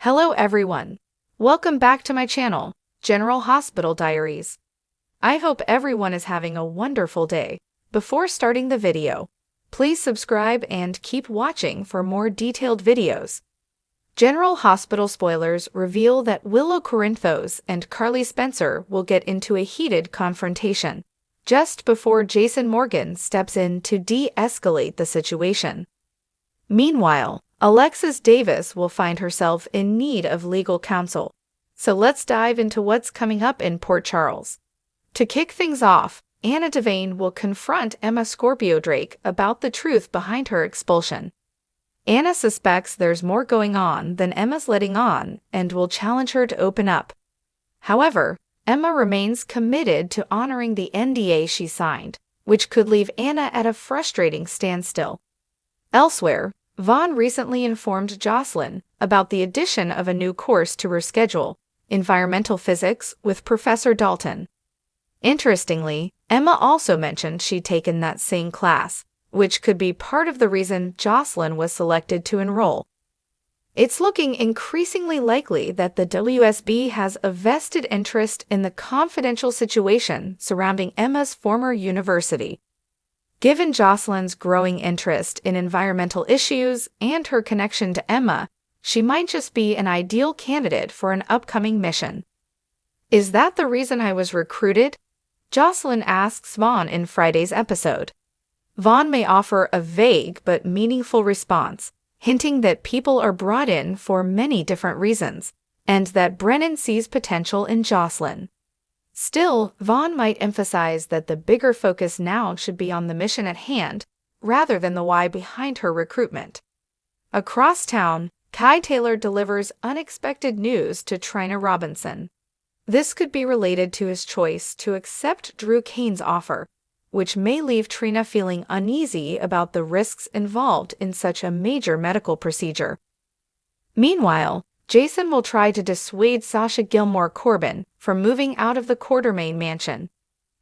Hello everyone. Welcome back to my channel, General Hospital Diaries. I hope everyone is having a wonderful day. Before starting the video, please subscribe and keep watching for more detailed videos. General Hospital spoilers reveal that Willow Corinthos and Carly Spencer will get into a heated confrontation just before Jason Morgan steps in to de-escalate the situation. Meanwhile, Alexis Davis will find herself in need of legal counsel. So let's dive into what's coming up in Port Charles. To kick things off, Anna Devane will confront Emma Scorpio Drake about the truth behind her expulsion. Anna suspects there's more going on than Emma's letting on and will challenge her to open up. However, Emma remains committed to honoring the NDA she signed, which could leave Anna at a frustrating standstill. Elsewhere, Vaughn recently informed Jocelyn about the addition of a new course to her schedule, Environmental Physics with Professor Dalton. Interestingly, Emma also mentioned she'd taken that same class, which could be part of the reason Jocelyn was selected to enroll. It's looking increasingly likely that the WSB has a vested interest in the confidential situation surrounding Emma's former university. Given Jocelyn's growing interest in environmental issues and her connection to Emma, she might just be an ideal candidate for an upcoming mission. Is that the reason I was recruited? Jocelyn asks Vaughn in Friday's episode. Vaughn may offer a vague but meaningful response, hinting that people are brought in for many different reasons, and that Brennan sees potential in Jocelyn. Still, Vaughn might emphasize that the bigger focus now should be on the mission at hand, rather than the why behind her recruitment. Across town, Kai Taylor delivers unexpected news to Trina Robinson. This could be related to his choice to accept Drew Kane's offer, which may leave Trina feeling uneasy about the risks involved in such a major medical procedure. Meanwhile, Jason will try to dissuade Sasha Gilmore Corbin from moving out of the Quartermaine mansion.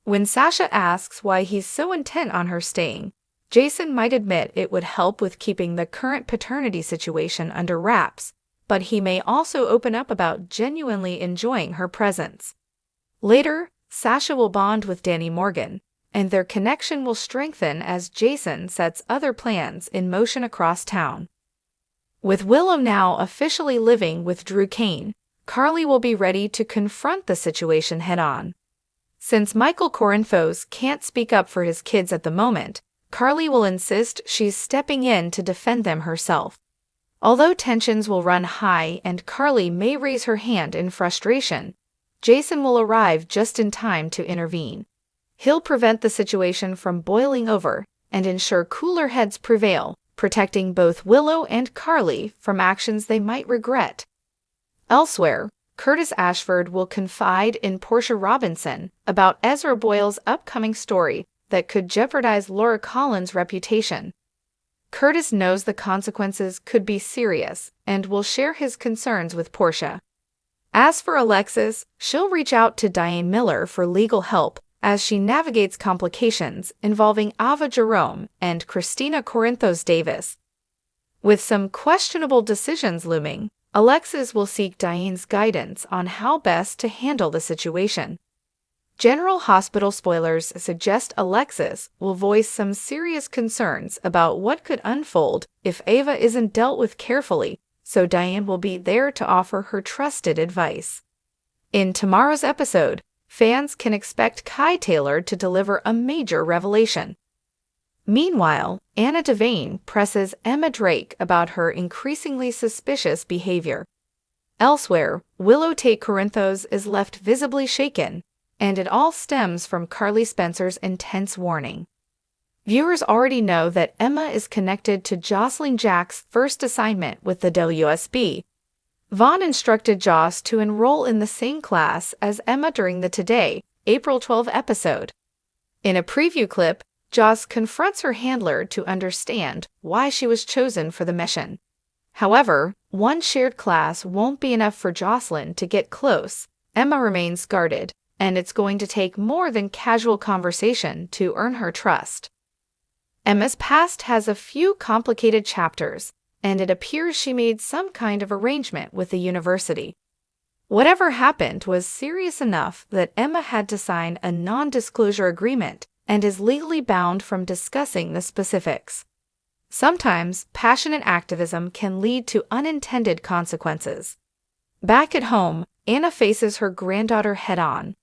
When Sasha asks why he's so intent on her staying, Jason might admit it would help with keeping the current paternity situation under wraps, but he may also open up about genuinely enjoying her presence. Later, Sasha will bond with Danny Morgan, and their connection will strengthen as Jason sets other plans in motion across town. With Willow now officially living with Drew Kane, Carly will be ready to confront the situation head-on. Since Michael Corinthos can't speak up for his kids at the moment, Carly will insist she's stepping in to defend them herself. Although tensions will run high and Carly may raise her hand in frustration, Jason will arrive just in time to intervene. He'll prevent the situation from boiling over and ensure cooler heads prevail, protecting both Willow and Carly from actions they might regret. Elsewhere, Curtis Ashford will confide in Portia Robinson about Ezra Boyle's upcoming story that could jeopardize Laura Collins' reputation. Curtis knows the consequences could be serious and will share his concerns with Portia. As for Alexis, she'll reach out to Diane Miller for legal help as she navigates complications involving Ava Jerome and Christina Corinthos Davis. With some questionable decisions looming, Alexis will seek Diane's guidance on how best to handle the situation. General Hospital spoilers suggest Alexis will voice some serious concerns about what could unfold if Ava isn't dealt with carefully, so Diane will be there to offer her trusted advice. In tomorrow's episode, fans can expect Kai Taylor to deliver a major revelation. Meanwhile, Anna Devane presses Emma Drake about her increasingly suspicious behavior. Elsewhere, Willow Tate Corinthos is left visibly shaken, and it all stems from Carly Spencer's intense warning. Viewers already know that Emma is connected to Jocelyn Jack's first assignment with the WSB. Vaughn instructed Joss to enroll in the same class as Emma during the Today, April 12 episode. In a preview clip, Joss confronts her handler to understand why she was chosen for the mission. However, one shared class won't be enough for Jocelyn to get close. Emma remains guarded, and it's going to take more than casual conversation to earn her trust. Emma's past has a few complicated chapters, and it appears she made some kind of arrangement with the university. Whatever happened was serious enough that Emma had to sign a non-disclosure agreement and is legally bound from discussing the specifics. Sometimes, passionate activism can lead to unintended consequences. Back at home, Anna faces her granddaughter head-on.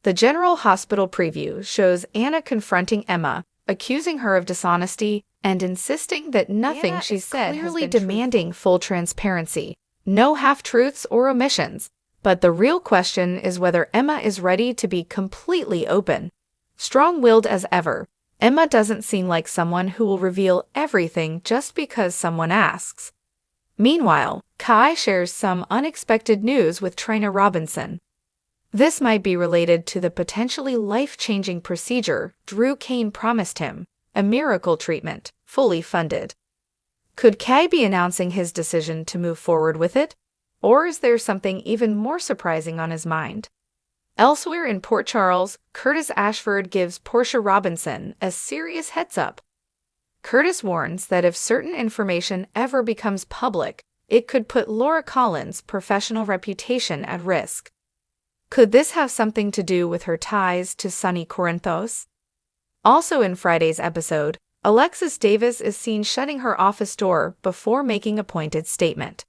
The General Hospital preview shows Anna confronting Emma, accusing her of dishonesty and insisting that nothing she said has been clearly demanding full transparency, no half-truths or omissions. But the real question is whether Emma is ready to be completely open. Strong-willed as ever, Emma doesn't seem like someone who will reveal everything just because someone asks. Meanwhile, Kai shares some unexpected news with Trainer Robinson. This might be related to the potentially life-changing procedure Drew Kane promised him, a miracle treatment, fully funded. Could Kai be announcing his decision to move forward with it? Or is there something even more surprising on his mind? Elsewhere in Port Charles, Curtis Ashford gives Portia Robinson a serious heads-up. Curtis warns that if certain information ever becomes public, it could put Laura Collins' professional reputation at risk. Could this have something to do with her ties to Sonny Corinthos? Also in Friday's episode, Alexis Davis is seen shutting her office door before making a pointed statement.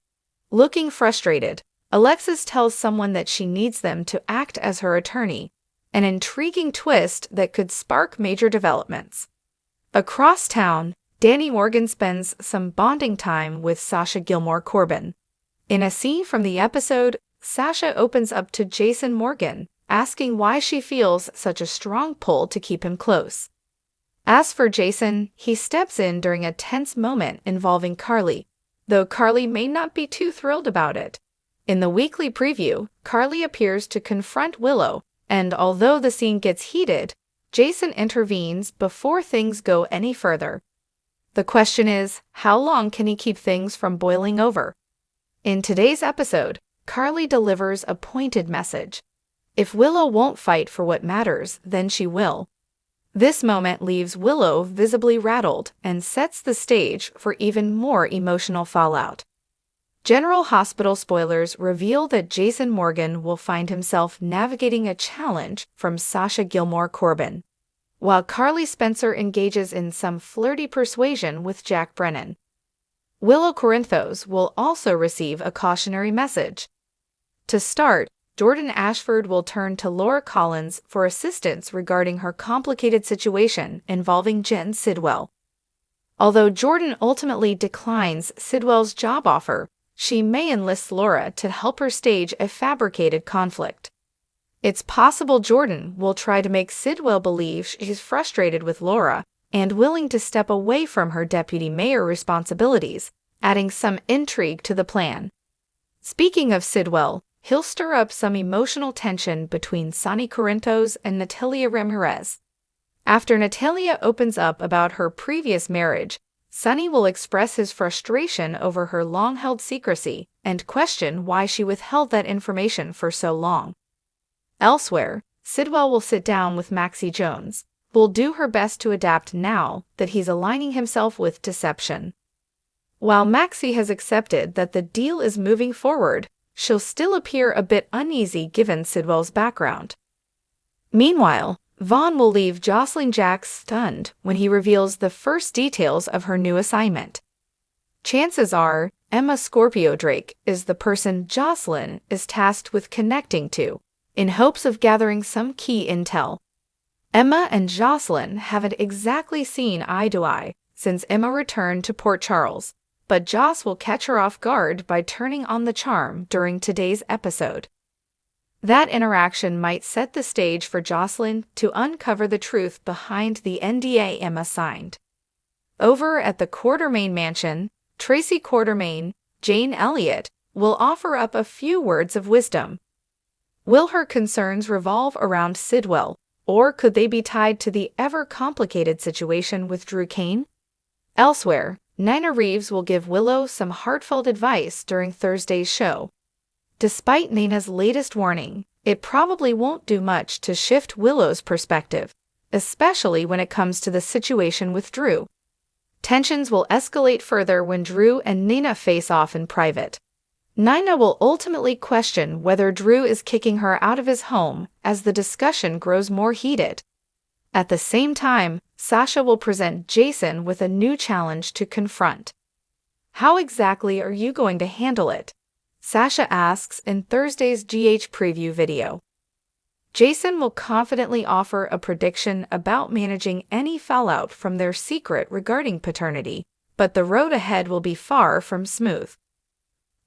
Looking frustrated, Alexis tells someone that she needs them to act as her attorney, an intriguing twist that could spark major developments. Across town, Danny Morgan spends some bonding time with Sasha Gilmore Corbin. In a scene from the episode, Sasha opens up to Jason Morgan, asking why she feels such a strong pull to keep him close. As for Jason, he steps in during a tense moment involving Carly, though Carly may not be too thrilled about it. In the weekly preview, Carly appears to confront Willow, and although the scene gets heated, Jason intervenes before things go any further. The question is, how long can he keep things from boiling over? In today's episode, Carly delivers a pointed message. If Willow won't fight for what matters, then she will. This moment leaves Willow visibly rattled and sets the stage for even more emotional fallout. General Hospital spoilers reveal that Jason Morgan will find himself navigating a challenge from Sasha Gilmore Corbin, while Carly Spencer engages in some flirty persuasion with Jack Brennan. Willow Corinthos will also receive a cautionary message. To start, Jordan Ashford will turn to Laura Collins for assistance regarding her complicated situation involving Jen Sidwell. Although Jordan ultimately declines Sidwell's job offer, she may enlist Laura to help her stage a fabricated conflict. It's possible Jordan will try to make Sidwell believe she's frustrated with Laura and willing to step away from her deputy mayor responsibilities, adding some intrigue to the plan. Speaking of Sidwell, he'll stir up some emotional tension between Sonny Corinthos and Natalia Ramirez. After Natalia opens up about her previous marriage, Sonny will express his frustration over her long-held secrecy and question why she withheld that information for so long. Elsewhere, Sidwell will sit down with Maxie Jones, who will do her best to adapt now that he's aligning himself with deception. While Maxie has accepted that the deal is moving forward, she'll still appear a bit uneasy given Sidwell's background. Meanwhile, Vaughn will leave Jocelyn Jacks stunned when he reveals the first details of her new assignment. Chances are, Emma Scorpio Drake is the person Jocelyn is tasked with connecting to, in hopes of gathering some key intel. Emma and Jocelyn haven't exactly seen eye to eye since Emma returned to Port Charles, but Joss will catch her off guard by turning on the charm during today's episode. That interaction might set the stage for Jocelyn to uncover the truth behind the NDA Emma signed. Over at the Quartermaine mansion, Tracy Quartermaine, Jane Elliott, will offer up a few words of wisdom. Will her concerns revolve around Sidwell, or could they be tied to the ever-complicated situation with Drew Kane? Elsewhere, Nina Reeves will give Willow some heartfelt advice during Thursday's show. Despite Nina's latest warning, it probably won't do much to shift Willow's perspective, especially when it comes to the situation with Drew. Tensions will escalate further when Drew and Nina face off in private. Nina will ultimately question whether Drew is kicking her out of his home as the discussion grows more heated. At the same time, Sasha will present Jason with a new challenge to confront. How exactly are you going to handle it? Sasha asks in Thursday's GH preview video. Jason will confidently offer a prediction about managing any fallout from their secret regarding paternity, but the road ahead will be far from smooth.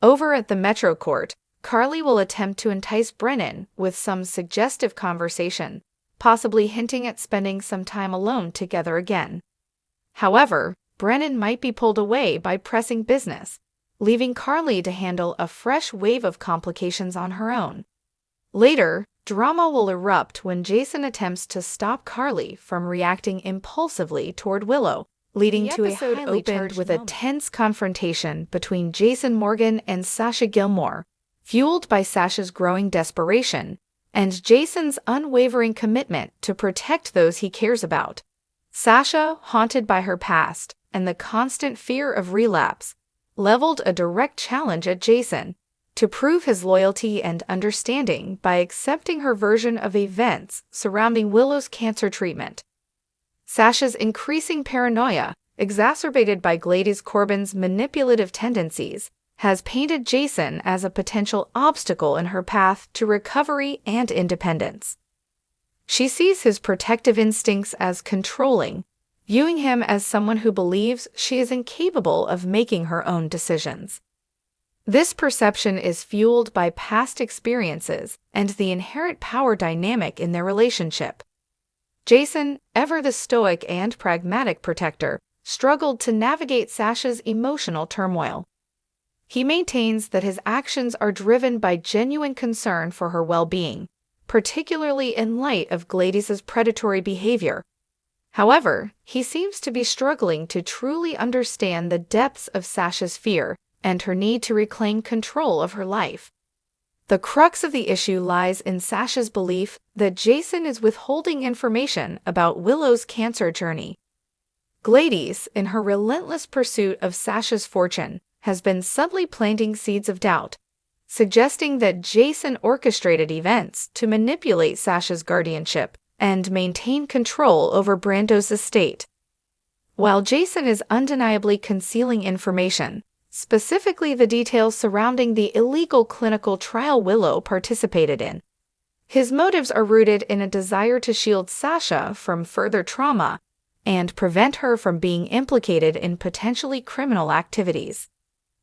Over at the Metro Court, Carly will attempt to entice Brennan with some suggestive conversation, possibly hinting at spending some time alone together again. However, Brennan might be pulled away by pressing business, leaving Carly to handle a fresh wave of complications on her own. Later, drama will erupt when Jason attempts to stop Carly from reacting impulsively toward Willow, leading to a highly charged with a tense confrontation between Jason Morgan and Sasha Gilmore, fueled by Sasha's growing desperation and Jason's unwavering commitment to protect those he cares about. Sasha, haunted by her past and the constant fear of relapse, leveled a direct challenge at Jason to prove his loyalty and understanding by accepting her version of events surrounding Willow's cancer treatment. Sasha's increasing paranoia, exacerbated by Gladys Corbin's manipulative tendencies, has painted Jason as a potential obstacle in her path to recovery and independence. She sees his protective instincts as controlling, viewing him as someone who believes she is incapable of making her own decisions. This perception is fueled by past experiences and the inherent power dynamic in their relationship. Jason, ever the stoic and pragmatic protector, struggled to navigate Sasha's emotional turmoil. He maintains that his actions are driven by genuine concern for her well-being, particularly in light of Gladys's predatory behavior. However, he seems to be struggling to truly understand the depths of Sasha's fear and her need to reclaim control of her life. The crux of the issue lies in Sasha's belief that Jason is withholding information about Willow's cancer journey. Gladys, in her relentless pursuit of Sasha's fortune, has been subtly planting seeds of doubt, suggesting that Jason orchestrated events to manipulate Sasha's guardianship and maintain control over Brando's estate. While Jason is undeniably concealing information, specifically the details surrounding the illegal clinical trial Willow participated in, his motives are rooted in a desire to shield Sasha from further trauma and prevent her from being implicated in potentially criminal activities.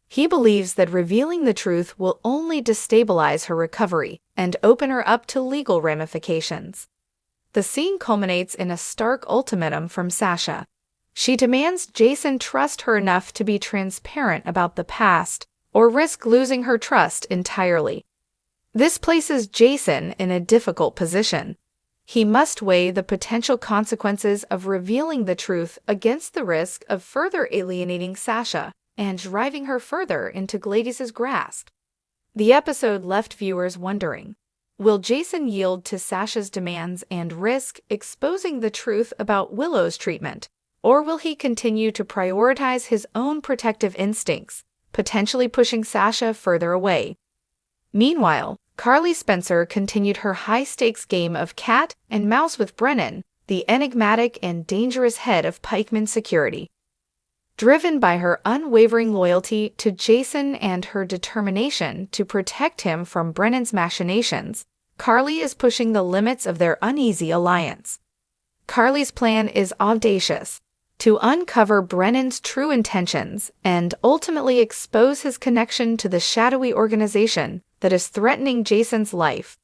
He believes that revealing the truth will only destabilize her recovery and open her up to legal ramifications. The scene culminates in a stark ultimatum from Sasha. She demands Jason trust her enough to be transparent about the past or risk losing her trust entirely. This places Jason in a difficult position. He must weigh the potential consequences of revealing the truth against the risk of further alienating Sasha and driving her further into Gladys's grasp. The episode left viewers wondering, will Jason yield to Sasha's demands and risk exposing the truth about Willow's treatment, or will he continue to prioritize his own protective instincts, potentially pushing Sasha further away? Meanwhile, Carly Spencer continued her high-stakes game of cat and mouse with Brennan, the enigmatic and dangerous head of Pikeman Security. Driven by her unwavering loyalty to Jason and her determination to protect him from Brennan's machinations, Carly is pushing the limits of their uneasy alliance. Carly's plan is audacious: to uncover Brennan's true intentions and ultimately expose his connection to the shadowy organization that is threatening Jason's life.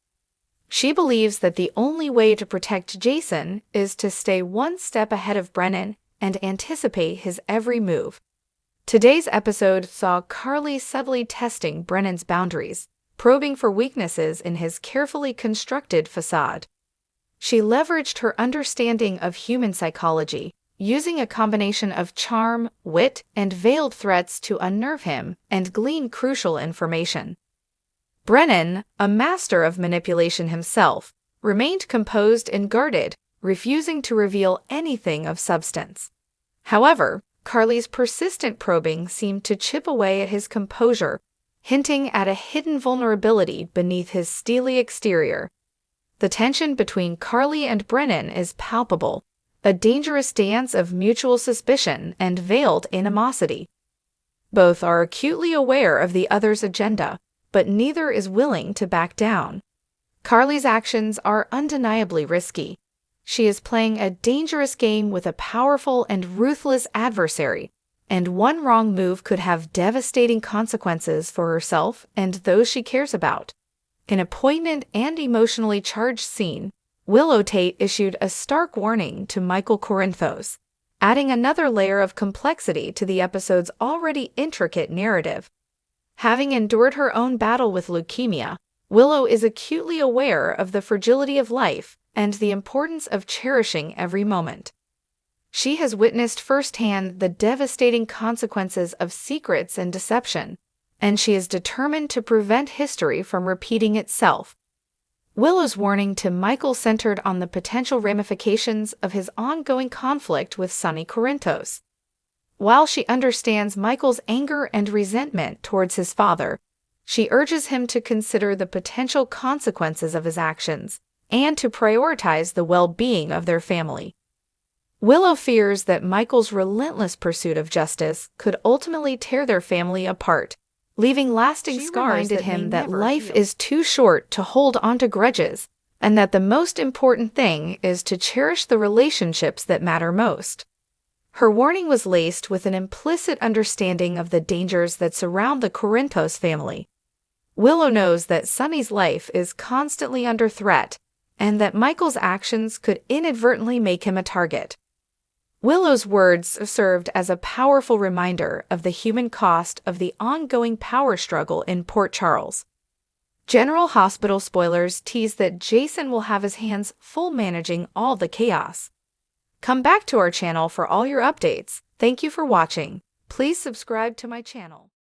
She believes that the only way to protect Jason is to stay one step ahead of Brennan and anticipate his every move. Today's episode saw Carly subtly testing Brennan's boundaries, probing for weaknesses in his carefully constructed facade. She leveraged her understanding of human psychology, using a combination of charm, wit, and veiled threats to unnerve him and glean crucial information. Brennan, a master of manipulation himself, remained composed and guarded, refusing to reveal anything of substance. However, Carly's persistent probing seemed to chip away at his composure, hinting at a hidden vulnerability beneath his steely exterior. The tension between Carly and Brennan is palpable, a dangerous dance of mutual suspicion and veiled animosity. Both are acutely aware of the other's agenda, but neither is willing to back down. Carly's actions are undeniably risky. She is playing a dangerous game with a powerful and ruthless adversary, and one wrong move could have devastating consequences for herself and those she cares about. In a poignant and emotionally charged scene, Willow Tate issued a stark warning to Michael Corinthos, adding another layer of complexity to the episode's already intricate narrative. Having endured her own battle with leukemia, Willow is acutely aware of the fragility of life and the importance of cherishing every moment. She has witnessed firsthand the devastating consequences of secrets and deception, and she is determined to prevent history from repeating itself. Willow's warning to Michael centered on the potential ramifications of his ongoing conflict with Sonny Corinthos. While she understands Michael's anger and resentment towards his father, she urges him to consider the potential consequences of his actions and to prioritize the well-being of their family. Willow fears that Michael's relentless pursuit of justice could ultimately tear their family apart, leaving lasting scars. She reminded him that life is too short to hold onto grudges, and that the most important thing is to cherish the relationships that matter most. Her warning was laced with an implicit understanding of the dangers that surround the Corinthos family. Willow knows that Sonny's life is constantly under threat, and that Michael's actions could inadvertently make him a target. Willow's words served as a powerful reminder of the human cost of the ongoing power struggle in Port Charles. General Hospital spoilers tease that Jason will have his hands full managing all the chaos. Come back to our channel for all your updates. Thank you for watching. Please subscribe to my channel.